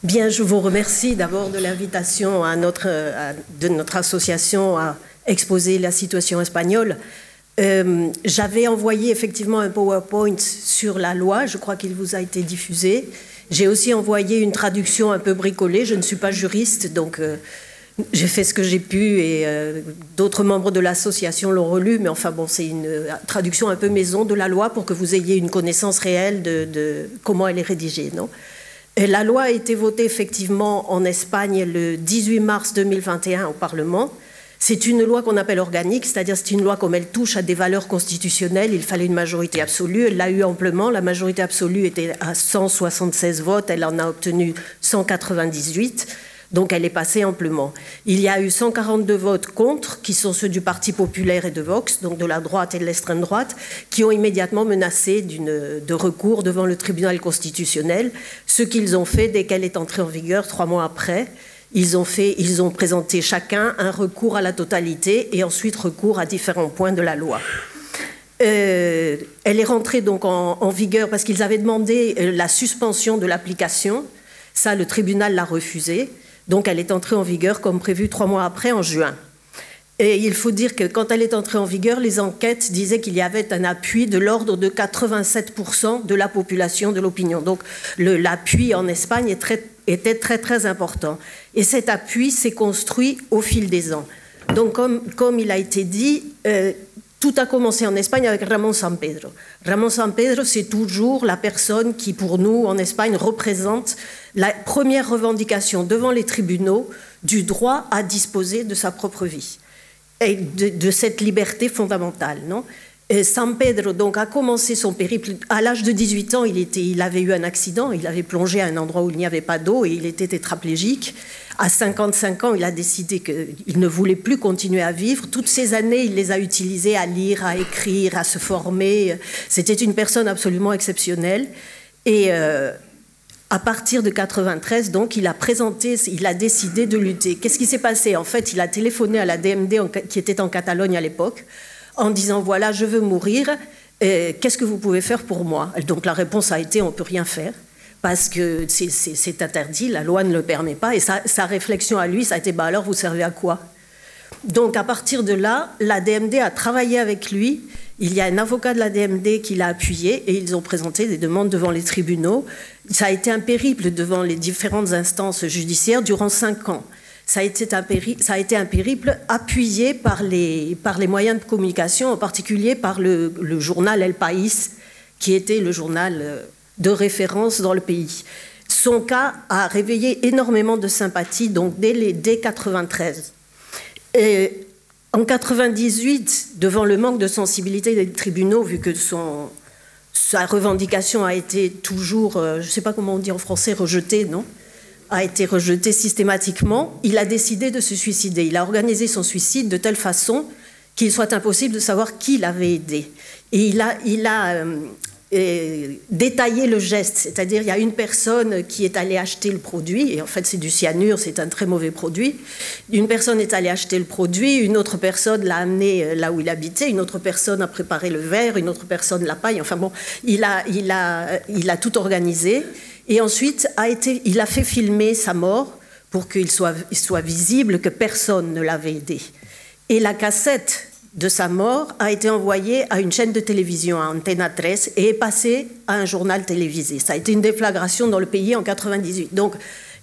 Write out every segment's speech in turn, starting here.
Bien, je vous remercie d'abord de l'invitation de notre association à exposer la situation espagnole. J'avais envoyé effectivement un PowerPoint sur la loi, je crois qu'il vous a été diffusé. J'ai aussi envoyé une traduction un peu bricolée, je ne suis pas juriste, donc j'ai fait ce que j'ai pu et d'autres membres de l'association l'ont relu, mais enfin bon, c'est une traduction un peu maison de la loi pour que vous ayez une connaissance réelle de comment elle est rédigée, non ? La loi a été votée effectivement en Espagne le 18 mars 2021 au Parlement. C'est une loi qu'on appelle organique, c'est-à-dire c'est une loi comme elle touche à des valeurs constitutionnelles, il fallait une majorité absolue, elle l'a eu amplement, la majorité absolue était à 176 votes, elle en a obtenu 198, donc elle est passée amplement. Il y a eu 142 votes contre, qui sont ceux du Parti populaire et de Vox, donc de la droite et de l'extrême droite, qui ont immédiatement menacé de recours devant le tribunal constitutionnel, ce qu'ils ont fait dès qu'elle est entrée en vigueur 3 mois après. Ils ont présenté chacun un recours à la totalité et ensuite recours à différents points de la loi. Elle est rentrée donc en vigueur parce qu'ils avaient demandé la suspension de l'application. Ça, le tribunal l'a refusé. Donc elle est entrée en vigueur comme prévu 3 mois après, en juin. Et il faut dire que quand elle est entrée en vigueur, les enquêtes disaient qu'il y avait un appui de l'ordre de 87% de la population, de l'opinion. Donc l'appui en Espagne était très très important. Et cet appui s'est construit au fil des ans. Donc comme il a été dit, tout a commencé en Espagne avec Ramón Sampedro. Ramón Sampedro, c'est toujours la personne qui, pour nous, en Espagne, représente la première revendication devant les tribunaux du droit à disposer de sa propre vie et de cette liberté fondamentale, non ? Sampedro donc, a commencé son périple. À l'âge de 18 ans, il avait eu un accident, il avait plongé à un endroit où il n'y avait pas d'eau et il était tétraplégique. À 55 ans, il a décidé qu'il ne voulait plus continuer à vivre. Toutes ces années, il les a utilisées à lire, à écrire, à se former. C'était une personne absolument exceptionnelle. Et à partir de 93, donc, il a décidé de lutter. Qu'est-ce qui s'est passé ? En fait, il a téléphoné à la DMD qui était en Catalogne à l'époque, en disant, voilà, je veux mourir, qu'est-ce que vous pouvez faire pour moi ? Donc la réponse a été, on ne peut rien faire, parce que c'est interdit, la loi ne le permet pas, et sa réflexion à lui, ça a été, bah alors vous servez à quoi ? Donc à partir de là, la DMD a travaillé avec lui, il y a un avocat de la DMD qui l'a appuyé, et ils ont présenté des demandes devant les tribunaux. Ça a été un périple devant les différentes instances judiciaires durant 5 ans. Ça a été un périple appuyé par les moyens de communication, en particulier par le journal El País, qui était le journal de référence dans le pays. Son cas a réveillé énormément de sympathie, donc dès 1993. Et en 1998, devant le manque de sensibilité des tribunaux, vu que sa revendication a été toujours, je ne sais pas comment on dit en français, rejetée, non ? A été rejeté systématiquement, il a décidé de se suicider. Il a organisé son suicide de telle façon qu'il soit impossible de savoir qui l'avait aidé. Et il a détaillé le geste, c'est-à-dire il y a une personne qui est allée acheter le produit, et en fait c'est du cyanure, c'est un très mauvais produit. Une personne est allée acheter le produit, une autre personne l'a amené là où il habitait, une autre personne a préparé le verre, une autre personne la paille, enfin bon, il a tout organisé. Et ensuite, il a fait filmer sa mort pour qu'il soit visible que personne ne l'avait aidé. Et la cassette de sa mort a été envoyée à une chaîne de télévision, à Antena 3, et est passée à un journal télévisé. Ça a été une déflagration dans le pays en 1998. Donc,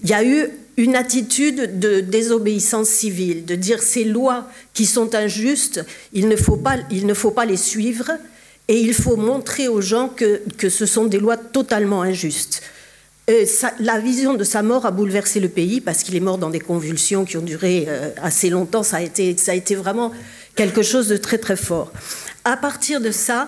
il y a eu une attitude de désobéissance civile, de dire ces lois qui sont injustes, il ne faut pas les suivre, et il faut montrer aux gens que ce sont des lois totalement injustes. La vision de sa mort a bouleversé le pays parce qu'il est mort dans des convulsions qui ont duré assez longtemps. Ça a été vraiment quelque chose de très très fort. À partir de ça,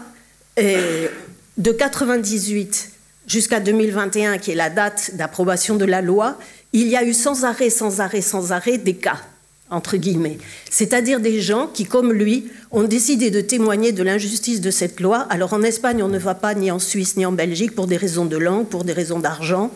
de 1998 jusqu'à 2021, qui est la date d'approbation de la loi, il y a eu sans arrêt des cas, entre guillemets. C'est-à-dire des gens qui, comme lui, ont décidé de témoigner de l'injustice de cette loi. Alors en Espagne, on ne va pas ni en Suisse ni en Belgique pour des raisons de langue, pour des raisons d'argent,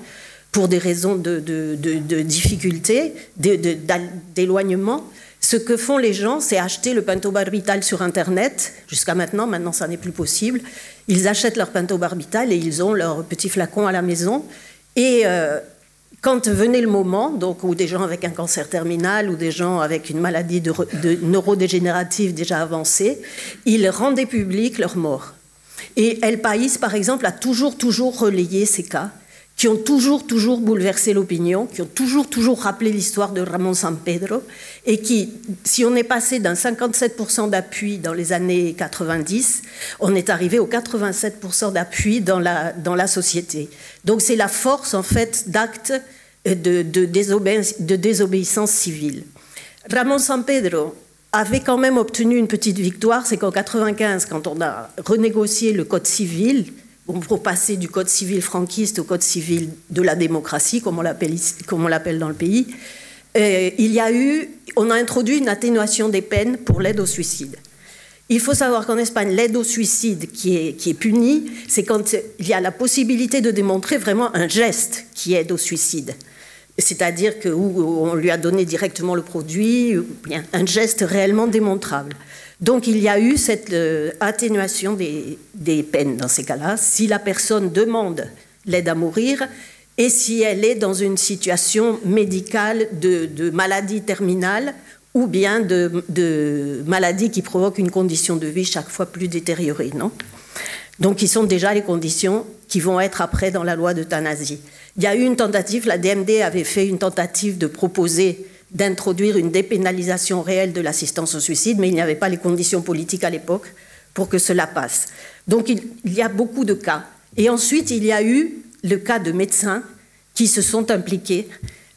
pour des raisons de difficultés, d'éloignement. Ce que font les gens, c'est acheter le pentobarbital sur Internet. Jusqu'à maintenant ça n'est plus possible. Ils achètent leur pentobarbital et ils ont leur petit flacon à la maison. Et quand venait le moment, donc, où des gens avec un cancer terminal ou des gens avec une maladie de neurodégénérative déjà avancée, ils rendaient public leur mort. Et El País, par exemple, a toujours relayé ces cas qui ont toujours bouleversé l'opinion, qui ont toujours rappelé l'histoire de Ramón Sampedro, et qui, si on est passé d'un 57% d'appui dans les années 90, on est arrivé au 87% d'appui dans la société. Donc c'est la force, en fait, d'actes de désobéissance civile. Ramón Sampedro avait quand même obtenu une petite victoire, c'est qu'en 95, quand on a renégocié le Code civil, pour passer du Code civil franquiste au Code civil de la démocratie, comme on l'appelle dans le pays, on a introduit une atténuation des peines pour l'aide au suicide. Il faut savoir qu'en Espagne, l'aide au suicide qui est punie, c'est quand il y a la possibilité de démontrer vraiment un geste qui aide au suicide. C'est-à-dire qu'on lui a donné directement le produit, un geste réellement démontrable. Donc il y a eu cette atténuation des peines dans ces cas-là, si la personne demande l'aide à mourir et si elle est dans une situation médicale de maladie terminale ou bien de maladie qui provoque une condition de vie chaque fois plus détériorée, non ? Donc, ils sont déjà les conditions qui vont être après dans la loi d'euthanasie. Il y a eu une tentative, la DMD avait fait une tentative de proposer d'introduire une dépénalisation réelle de l'assistance au suicide, mais il n'y avait pas les conditions politiques à l'époque pour que cela passe. Donc, il y a beaucoup de cas. Et ensuite, il y a eu le cas de médecins qui se sont impliqués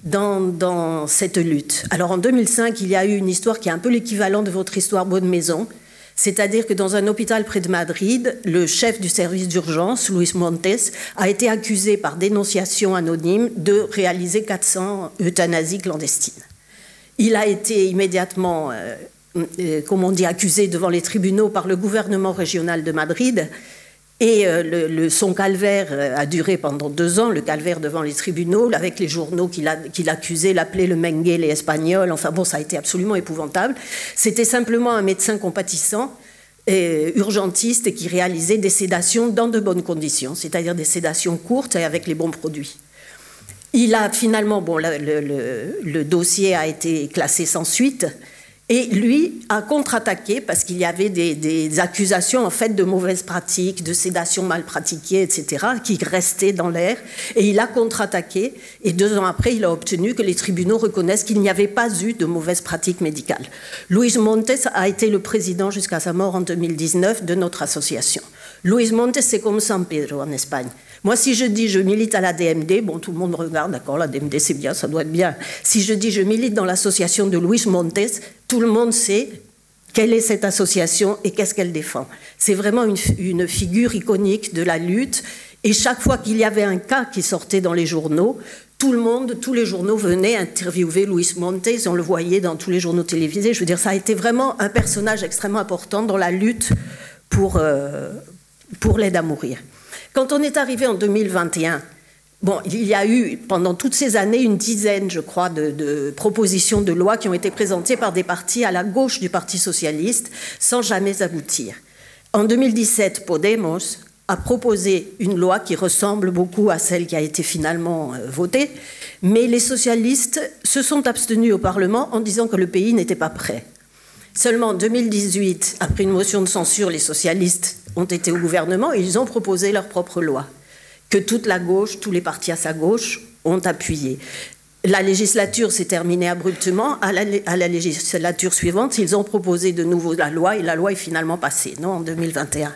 dans cette lutte. Alors, en 2005, il y a eu une histoire qui est un peu l'équivalent de votre histoire Bonne Maison. C'est-à-dire que dans un hôpital près de Madrid, le chef du service d'urgence, Luis Montes, a été accusé par dénonciation anonyme de réaliser 400 euthanasies clandestines. Il a été immédiatement, accusé devant les tribunaux par le gouvernement régional de Madrid. Et son calvaire a duré pendant 2 ans, le calvaire devant les tribunaux, avec les journaux qui l'accusaient, l'appelaient le Mengele espagnol. Enfin bon, ça a été absolument épouvantable. C'était simplement un médecin compatissant, urgentiste, et qui réalisait des sédations dans de bonnes conditions, c'est-à-dire des sédations courtes et avec les bons produits. Il a finalement, le dossier a été classé sans suite. Et lui a contre-attaqué parce qu'il y avait des accusations en fait de mauvaises pratiques, de sédation mal pratiquée, etc., qui restaient dans l'air. Et il a contre-attaqué. Et 2 ans après, il a obtenu que les tribunaux reconnaissent qu'il n'y avait pas eu de mauvaises pratiques médicales. Luis Montes a été le président jusqu'à sa mort en 2019 de notre association. Luis Montes, c'est comme San Pedro en Espagne. Moi, si je dis je milite à la DMD, bon, tout le monde me regarde, d'accord, la DMD c'est bien, ça doit être bien. Si je dis je milite dans l'association de Luis Montes, tout le monde sait quelle est cette association et qu'est-ce qu'elle défend. C'est vraiment une figure iconique de la lutte. Et chaque fois qu'il y avait un cas qui sortait dans les journaux, tous les journaux venaient interviewer Luis Montes, on le voyait dans tous les journaux télévisés. Je veux dire, ça a été vraiment un personnage extrêmement important dans la lutte pour l'aide à mourir. Quand on est arrivé en 2021, bon, il y a eu pendant toutes ces années une dizaine, je crois, de propositions de loi qui ont été présentées par des partis à la gauche du Parti socialiste sans jamais aboutir. En 2017, Podemos a proposé une loi qui ressemble beaucoup à celle qui a été finalement votée, mais les socialistes se sont abstenus au Parlement en disant que le pays n'était pas prêt. Seulement en 2018, après une motion de censure, les socialistes ont été au gouvernement et ils ont proposé leur propre loi, que toute la gauche, tous les partis à sa gauche ont appuyé. La législature s'est terminée abruptement. À la législature suivante, ils ont proposé de nouveau la loi et la loi est finalement passée, non, en 2021.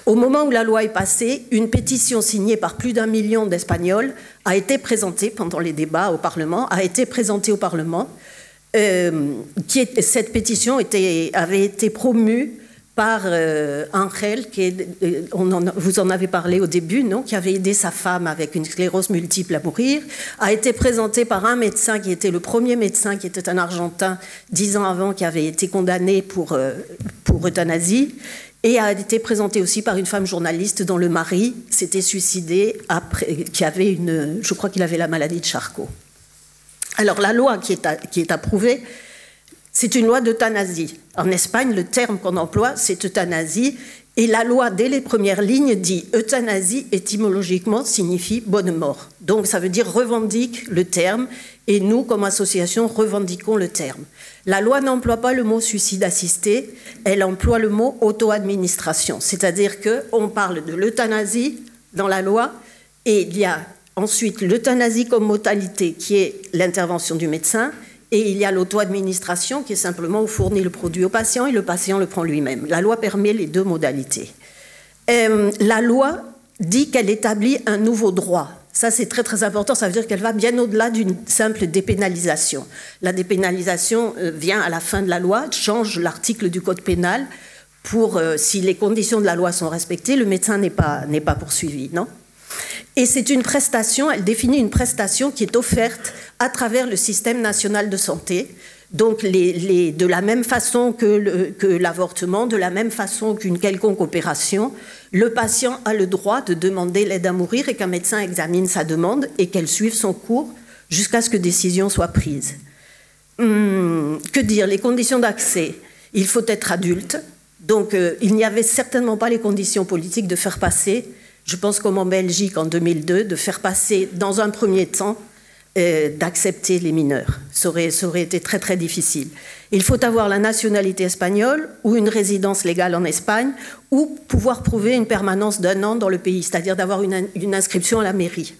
Au moment où la loi est passée, une pétition signée par plus d'1 million d'Espagnols a été présentée pendant les débats au Parlement, cette pétition avait été promue par Angel, vous en avez parlé au début, non, qui avait aidé sa femme avec une sclérose multiple à mourir, a été présentée par un médecin qui était le premier médecin, qui était un Argentin 10 ans avant, qui avait été condamné pour euthanasie, et a été présentée aussi par une femme journaliste dont le mari s'était suicidé je crois qu'il avait la maladie de Charcot. Alors la loi qui est approuvée, c'est une loi d'euthanasie. En Espagne, le terme qu'on emploie, c'est euthanasie. Et la loi, dès les premières lignes, dit euthanasie étymologiquement signifie bonne mort. Donc ça veut dire revendique le terme, et nous, comme association, revendiquons le terme. La loi n'emploie pas le mot suicide assisté, elle emploie le mot auto-administration, c'est-à-dire qu'on parle de l'euthanasie dans la loi, et il y a ensuite l'euthanasie comme modalité qui est l'intervention du médecin, et il y a l'auto-administration qui est simplement on fournit le produit au patient et le patient le prend lui-même. La loi permet les deux modalités. La loi dit qu'elle établit un nouveau droit. Ça, c'est très, très important. Ça veut dire qu'elle va bien au-delà d'une simple dépénalisation. La dépénalisation vient à la fin de la loi, change l'article du code pénal pour, si les conditions de la loi sont respectées, le médecin n'est pas poursuivi, non ? Et c'est une prestation, elle définit une prestation qui est offerte à travers le système national de santé. Donc, de la même façon que l'avortement, de la même façon qu'une quelconque opération, le patient a le droit de demander l'aide à mourir et qu'un médecin examine sa demande et qu'elle suive son cours jusqu'à ce que décision soit prise. Que dire? Les conditions d'accès. Il faut être adulte. Donc, il n'y avait certainement pas les conditions politiques de faire passer, je pense comme en Belgique en 2002, de faire passer dans un premier temps d'accepter les mineurs. Ça aurait été très très difficile. Il faut avoir la nationalité espagnole ou une résidence légale en Espagne ou pouvoir prouver une permanence d'1 an dans le pays, c'est-à-dire d'avoir une inscription à la mairie.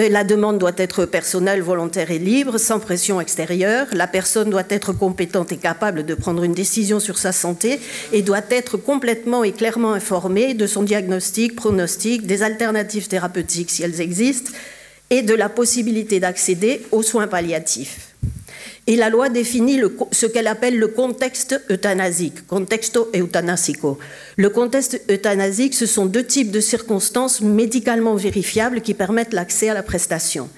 La demande doit être personnelle, volontaire et libre, sans pression extérieure. La personne doit être compétente et capable de prendre une décision sur sa santé et doit être complètement et clairement informée de son diagnostic, pronostic, des alternatives thérapeutiques si elles existent, et de la possibilité d'accéder aux soins palliatifs. Et la loi définit ce qu'elle appelle le contexte euthanasique, contexto eutanasico. Le contexte euthanasique, ce sont 2 types de circonstances médicalement vérifiables qui permettent l'accès à la prestation.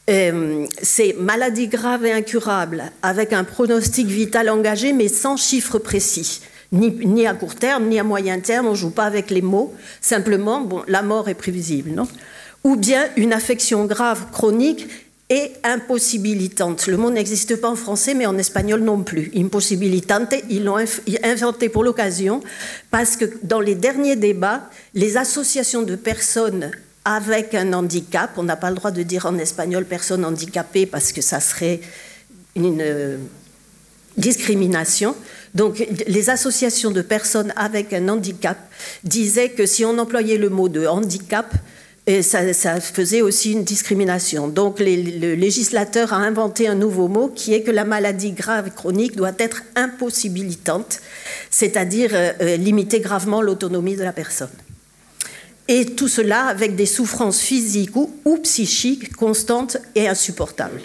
C'est maladie grave et incurable, avec un pronostic vital engagé, mais sans chiffre précis. Ni à court terme, ni à moyen terme, on ne joue pas avec les mots. Simplement, bon, la mort est prévisible, non ? Ou bien une affection grave, chronique, et impossibilitante. Le mot n'existe pas en français, mais en espagnol non plus. Impossibilitante, ils l'ont inventé pour l'occasion, parce que dans les derniers débats, les associations de personnes avec un handicap, on n'a pas le droit de dire en espagnol personne handicapée, parce que ça serait une discrimination. Donc, les associations de personnes avec un handicap disaient que si on employait le mot de handicap, et ça faisait aussi une discrimination. Donc, le législateur a inventé un nouveau mot qui est que la maladie grave et chronique doit être impossibilitante, c'est-à-dire limiter gravement l'autonomie de la personne. Et tout cela avec des souffrances physiques ou psychiques constantes et insupportables.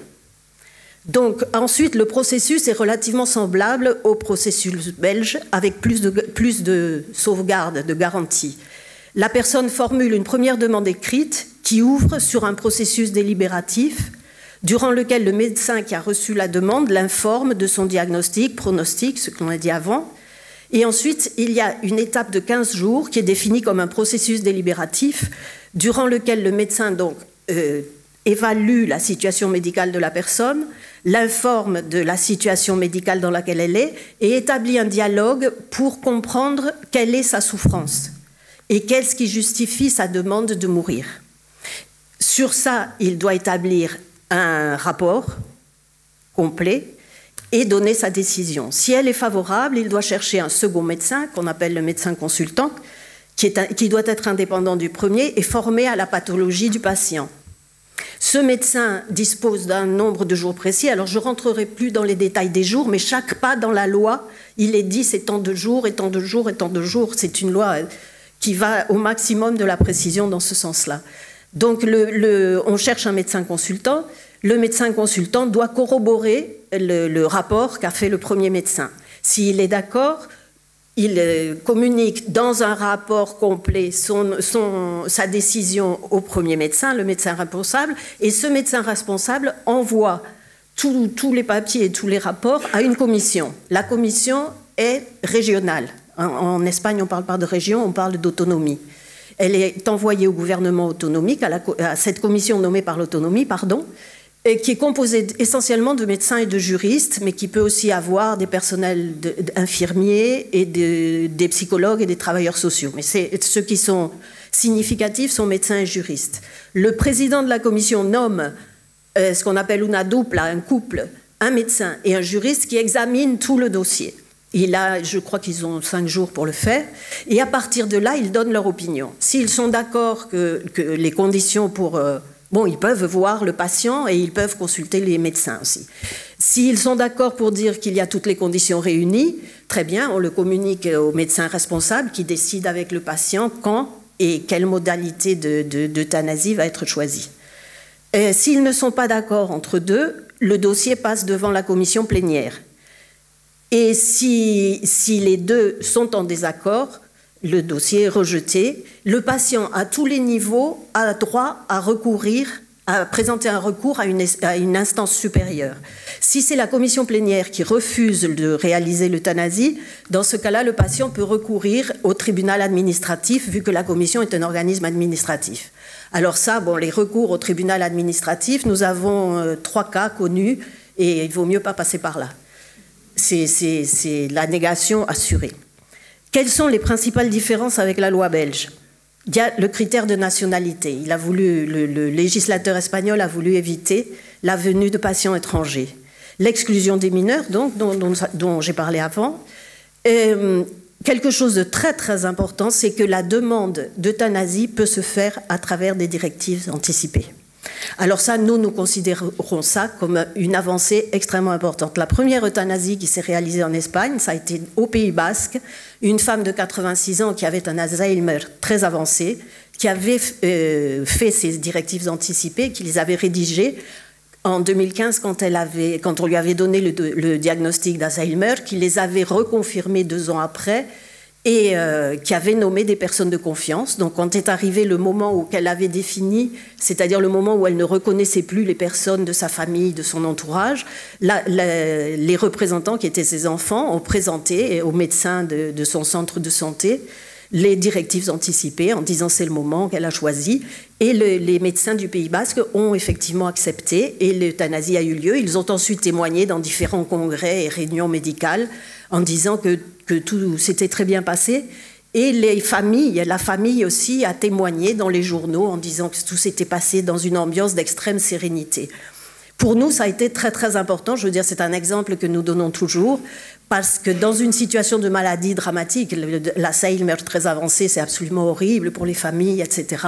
Donc, ensuite, le processus est relativement semblable au processus belge, avec plus de sauvegarde, de garantie. La personne formule une première demande écrite qui ouvre sur un processus délibératif durant lequel le médecin qui a reçu la demande l'informe de son diagnostic, pronostic, ce qu'on a dit avant. Et ensuite, il y a une étape de 15 jours qui est définie comme un processus délibératif durant lequel le médecin donc, évalue la situation médicale de la personne, l'informe de la situation médicale dans laquelle elle est et établit un dialogue pour comprendre quelle est sa souffrance. Et qu'est-ce qui justifie sa demande de mourir. Sur ça, il doit établir un rapport complet et donner sa décision. Si elle est favorable, il doit chercher un second médecin, qu'on appelle le médecin consultant, qui doit être indépendant du premier et formé à la pathologie du patient. Ce médecin dispose d'un nombre de jours précis. Alors, je ne rentrerai plus dans les détails des jours, mais chaque pas dans la loi, il est dit c'est tant de jours, et tant de jours, et tant de jours. C'est une loi qui va au maximum de la précision dans ce sens-là. Donc, on cherche un médecin consultant. Le médecin consultant doit corroborer le rapport qu'a fait le premier médecin. S'il est d'accord, il communique dans un rapport complet sa décision au premier médecin, le médecin responsable, et ce médecin responsable envoie tous les papiers et tous les rapports à une commission. La commission est régionale. En Espagne, on ne parle pas de région, on parle d'autonomie. Elle est envoyée au gouvernement autonomique, à cette commission nommée par l'autonomie, pardon, et qui est composé essentiellement de médecins et de juristes, mais qui peut aussi avoir des personnels infirmiers et des psychologues et des travailleurs sociaux. Mais ceux qui sont significatifs sont médecins et juristes. Le président de la commission nomme ce qu'on appelle una dupla, un couple, un médecin et un juriste qui examine tout le dossier. Et là, je crois qu'ils ont 5 jours pour le faire. Et à partir de là, ils donnent leur opinion. S'ils sont d'accord que les conditions pour... bon, ils peuvent voir le patient et ils peuvent consulter les médecins aussi. S'ils sont d'accord pour dire qu'il y a toutes les conditions réunies, très bien, on le communique au médecin responsable qui décide avec le patient quand et quelle modalité d'euthanasie va être choisie. S'ils ne sont pas d'accord entre deux, le dossier passe devant la commission plénière. Et si les deux sont en désaccord, le dossier est rejeté. Le patient, à tous les niveaux, a droit à recourir, à présenter un recours à une instance supérieure. Si c'est la commission plénière qui refuse de réaliser l'euthanasie, dans ce cas-là, le patient peut recourir au tribunal administratif, vu que la commission est un organisme administratif. Alors ça, bon, les recours au tribunal administratif, nous avons 3 cas connus, et il ne vaut mieux pas passer par là. C'est la négation assurée. Quelles sont les principales différences avec la loi belge? Il y a le critère de nationalité. Le législateur espagnol a voulu éviter la venue de patients étrangers. L'exclusion des mineurs, donc, dont j'ai parlé avant. Quelque chose de très très important, c'est que la demande d'euthanasie peut se faire à travers des directives anticipées. Alors ça, nous considérons ça comme une avancée extrêmement importante. La première euthanasie qui s'est réalisée en Espagne, ça a été au Pays Basque, une femme de 86 ans qui avait un Alzheimer très avancé, qui avait fait ces directives anticipées, qui les avait rédigées en 2015 quand on lui avait donné le diagnostic d'Alzheimer, qui les avait reconfirmées 2 ans après, et qui avait nommé des personnes de confiance. Donc quand est arrivé le moment où elle avait défini, c'est-à-dire le moment où elle ne reconnaissait plus les personnes de sa famille, de son entourage, les représentants qui étaient ses enfants ont présenté aux médecins de son centre de santé les directives anticipées en disant c'est le moment qu'elle a choisi. Et les médecins du Pays Basque ont effectivement accepté et l'euthanasie a eu lieu. Ils ont ensuite témoigné dans différents congrès et réunions médicales en disant que tout s'était très bien passé. Et la famille aussi a témoigné dans les journaux en disant que tout s'était passé dans une ambiance d'extrême sérénité. Pour nous, ça a été très très important. Je veux dire, c'est un exemple que nous donnons toujours parce que dans une situation de maladie dramatique, l'Alzheimer très avancé, c'est absolument horrible pour les familles, etc.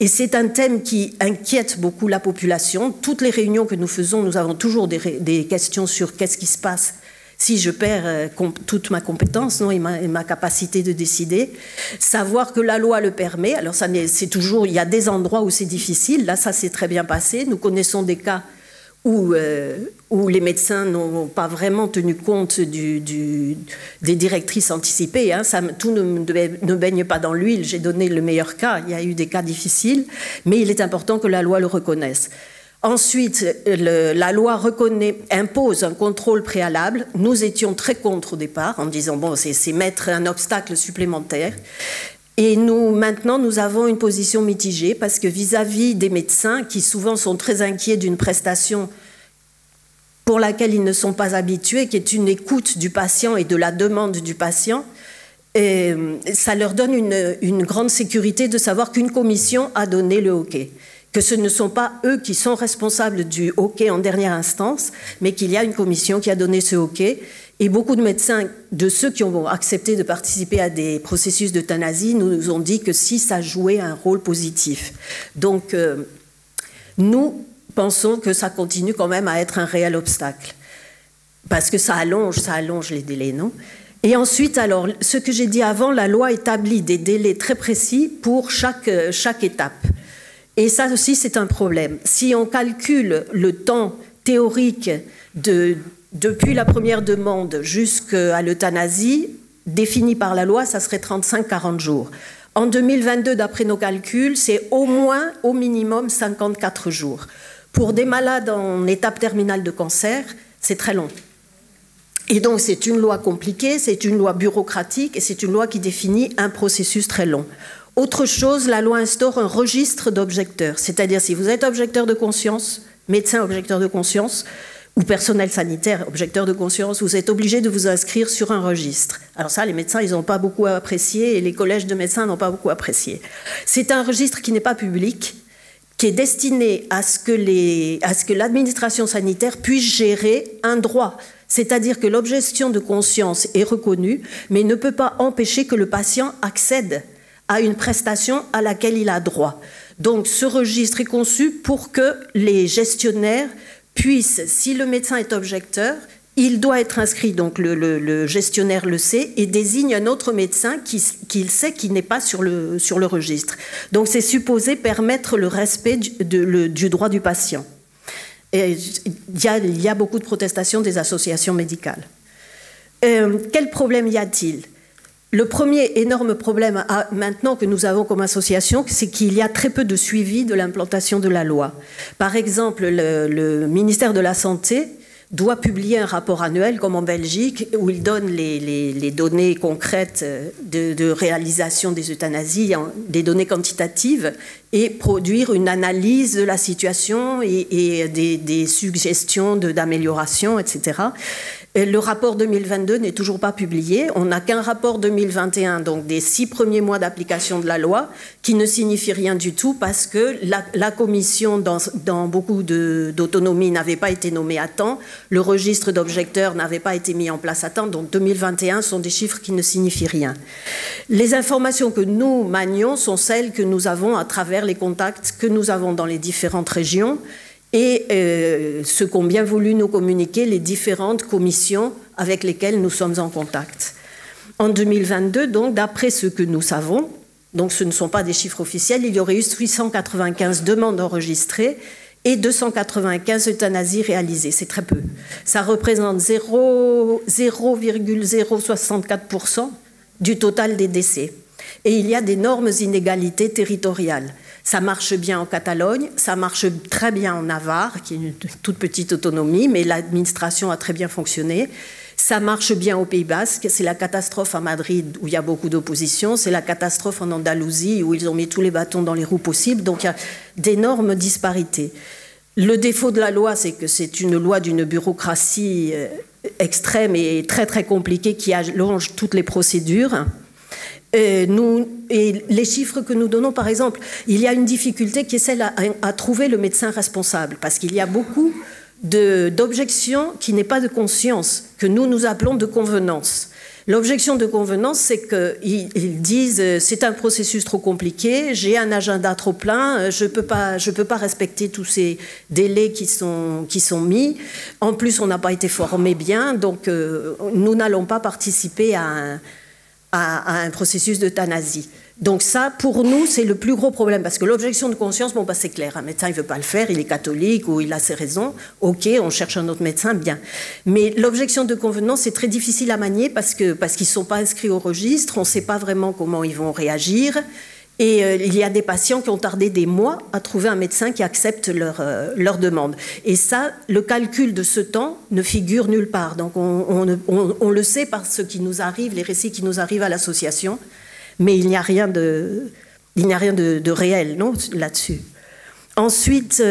Et c'est un thème qui inquiète beaucoup la population. Toutes les réunions que nous faisons, nous avons toujours des questions sur qu'est-ce qui se passe si je perds toute ma compétence et ma capacité de décider. Savoir que la loi le permet, alors c'est toujours, il y a des endroits où c'est difficile, là ça s'est très bien passé. Nous connaissons des cas où les médecins n'ont pas vraiment tenu compte des directrices anticipées. Hein. Tout ne baigne pas dans l'huile. J'ai donné le meilleur cas. Il y a eu des cas difficiles, mais il est important que la loi le reconnaisse. Ensuite, la loi impose un contrôle préalable. Nous étions très contre au départ, en disant bon, c'est mettre un obstacle supplémentaire. Et maintenant, nous avons une position mitigée parce que vis-à-vis des médecins qui souvent sont très inquiets d'une prestation pour laquelle ils ne sont pas habitués, qui est une écoute du patient et de la demande du patient, ça leur donne une grande sécurité de savoir qu'une commission a donné le OK. Que ce ne sont pas eux qui sont responsables du OK en dernière instance, mais qu'il y a une commission qui a donné ce OK. Et beaucoup de médecins, de ceux qui ont accepté de participer à des processus d'euthanasie, nous ont dit que si ça jouait un rôle positif. Donc, nous pensons que ça continue quand même à être un réel obstacle. Parce que ça allonge les délais, non ? Et ensuite, alors, ce que j'ai dit avant, la loi établit des délais très précis pour chaque étape. Et ça aussi, c'est un problème. Si on calcule le temps théorique depuis la première demande jusqu'à l'euthanasie, défini par la loi, ça serait 35-40 jours. En 2022, d'après nos calculs, c'est au minimum 54 jours. Pour des malades en étape terminale de cancer, c'est très long. Et donc, c'est une loi compliquée, c'est une loi bureaucratique et c'est une loi qui définit un processus très long. Autre chose, la loi instaure un registre d'objecteurs. C'est-à-dire, si vous êtes objecteur de conscience, médecin objecteur de conscience ou personnel sanitaire objecteur de conscience, vous êtes obligé de vous inscrire sur un registre. Alors ça, les médecins, ils n'ont pas beaucoup apprécié et les collèges de médecins n'ont pas beaucoup apprécié. C'est un registre qui n'est pas public, qui est destiné à ce que l'administration sanitaire puisse gérer un droit. C'est-à-dire que l'objection de conscience est reconnue, mais ne peut pas empêcher que le patient accède à une prestation à laquelle il a droit. Donc ce registre est conçu pour que les gestionnaires puissent, si le médecin est objecteur, il doit être inscrit, donc le gestionnaire le sait, et désigne un autre médecin qu'il sait qui n'est pas sur le registre. Donc c'est supposé permettre le respect du droit du patient. Et il y a beaucoup de protestations des associations médicales. Quel problème y a-t-il ? Le premier énorme problème maintenant que nous avons comme association, c'est qu'il y a très peu de suivi de l'implantation de la loi. Par exemple, le ministère de la Santé doit publier un rapport annuel, comme en Belgique, où il donne les données concrètes de réalisation des euthanasies, des données quantitatives, et produire une analyse de la situation et des suggestions d'amélioration, etc. Le rapport 2022 n'est toujours pas publié. On n'a qu'un rapport 2021, donc des 6 premiers mois d'application de la loi, qui ne signifie rien du tout parce que la commission, dans beaucoup d'autonomie, n'avait pas été nommée à temps. Le registre d'objecteurs n'avait pas été mis en place à temps. Donc 2021 sont des chiffres qui ne signifient rien. Les informations que nous manions sont celles que nous avons à travers les contacts que nous avons dans les différentes régions et ce qu'ont bien voulu nous communiquer les différentes commissions avec lesquelles nous sommes en contact. En 2022, donc, d'après ce que nous savons, donc ce ne sont pas des chiffres officiels, il y aurait eu 895 demandes enregistrées et 295 euthanasies réalisées. C'est très peu. Ça représente 0,064% du total des décès. Et il y a d'énormes inégalités territoriales. Ça marche bien en Catalogne, ça marche très bien en Navarre, qui est une toute petite autonomie, mais l'administration a très bien fonctionné. Ça marche bien au Pays Basque, c'est la catastrophe à Madrid où il y a beaucoup d'opposition, c'est la catastrophe en Andalousie où ils ont mis tous les bâtons dans les roues possibles, donc il y a d'énormes disparités. Le défaut de la loi, c'est que c'est une loi d'une bureaucratie extrême et très très compliquée qui allonge toutes les procédures. Et les chiffres que nous donnons, par exemple, il y a une difficulté qui est celle à trouver le médecin responsable, parce qu'il y a beaucoup d'objections qui n'est pas de conscience, que nous appelons de convenance. L'objection de convenance, c'est qu'ils disent c'est un processus trop compliqué, j'ai un agenda trop plein, je peux pas respecter tous ces délais qui sont mis. En plus, on n'a pas été formé bien, donc nous n'allons pas participer à un processus d'euthanasie. Donc ça, pour nous, c'est le plus gros problème, parce que l'objection de conscience, bon, bah, c'est clair, un médecin, il ne veut pas le faire, il est catholique ou il a ses raisons, ok, on cherche un autre médecin, bien. Mais l'objection de convenance, c'est très difficile à manier parce qu'ils ne sont pas inscrits au registre, on ne sait pas vraiment comment ils vont réagir, et il y a des patients qui ont tardé des mois à trouver un médecin qui accepte leur demande. Et ça, le calcul de ce temps ne figure nulle part. Donc on le sait par ce qui nous arrive, les récits qui nous arrivent à l'association, mais il n'y a rien de réel, non, là-dessus. Ensuite,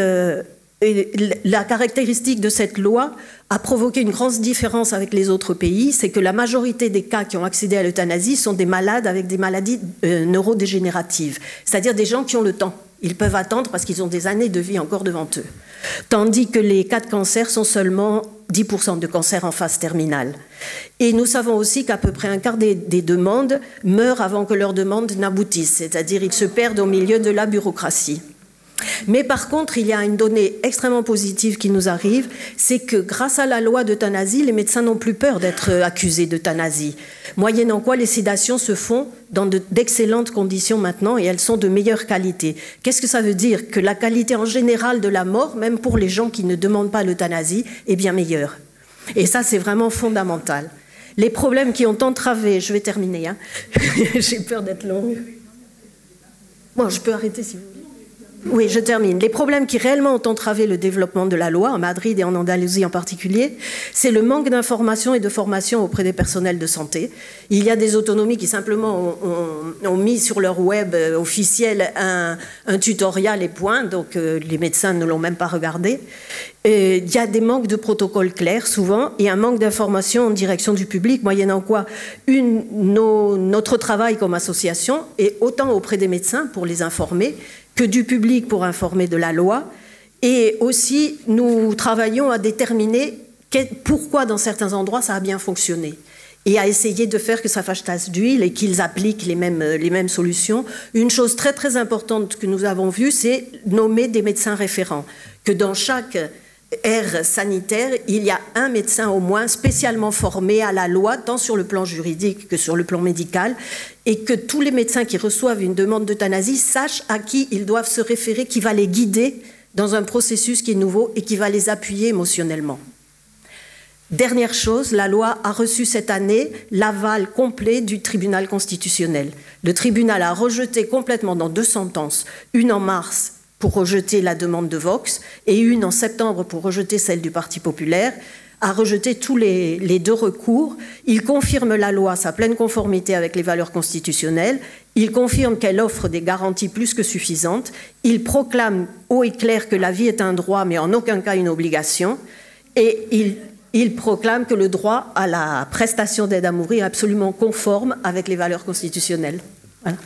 la caractéristique de cette loi a provoqué une grande différence avec les autres pays, c'est que la majorité des cas qui ont accédé à l'euthanasie sont des malades avec des maladies neurodégénératives, c'est-à-dire des gens qui ont le temps. Ils peuvent attendre parce qu'ils ont des années de vie encore devant eux. Tandis que les cas de cancer sont seulement 10% de cancer en phase terminale. Et nous savons aussi qu'à peu près un quart des demandes meurent avant que leur demande n'aboutisse, c'est-à-dire ils se perdent au milieu de la bureaucratie. Mais par contre, il y a une donnée extrêmement positive qui nous arrive, c'est que grâce à la loi d'euthanasie, les médecins n'ont plus peur d'être accusés d'euthanasie, moyennant quoi les sédations se font dans d'excellentes conditions maintenant et elles sont de meilleure qualité. Qu'est-ce que ça veut dire? Que la qualité en général de la mort, même pour les gens qui ne demandent pas l'euthanasie, est bien meilleure. Et ça, c'est vraiment fondamental. Les problèmes qui ont entravé, je vais terminer, hein. J'ai peur d'être longue. Bon, je peux arrêter si vous voulez. Oui, je termine. Les problèmes qui réellement ont entravé le développement de la loi, en Madrid et en Andalousie en particulier, c'est le manque d'information et de formation auprès des personnels de santé. Il y a des autonomies qui simplement ont mis sur leur web officiel un tutoriel et point, donc les médecins ne l'ont même pas regardé. Il y a des manques de protocoles clairs souvent et un manque d'information en direction du public, moyennant quoi notre travail comme association est autant auprès des médecins pour les informer que du public pour informer de la loi. Et aussi, nous travaillons à déterminer pourquoi dans certains endroits ça a bien fonctionné et à essayer de faire que ça fasse tasse d'huile et qu'ils appliquent les mêmes solutions. Une chose très très importante que nous avons vue, c'est nommer des médecins référents, que dans chaque aire sanitaire, il y a un médecin au moins spécialement formé à la loi, tant sur le plan juridique que sur le plan médical, et que tous les médecins qui reçoivent une demande d'euthanasie sachent à qui ils doivent se référer, qui va les guider dans un processus qui est nouveau et qui va les appuyer émotionnellement. Dernière chose, la loi a reçu cette année l'aval complet du tribunal constitutionnel. Le tribunal a rejeté complètement dans 2 sentences, une en mars pour rejeter la demande de Vox et une en septembre pour rejeter celle du Parti populaire, a rejeté tous les 2 recours. Il confirme la loi, sa pleine conformité avec les valeurs constitutionnelles. Il confirme qu'elle offre des garanties plus que suffisantes. Il proclame haut et clair que la vie est un droit, mais en aucun cas une obligation. Et il proclame que le droit à la prestation d'aide à mourir est absolument conforme avec les valeurs constitutionnelles. Voilà.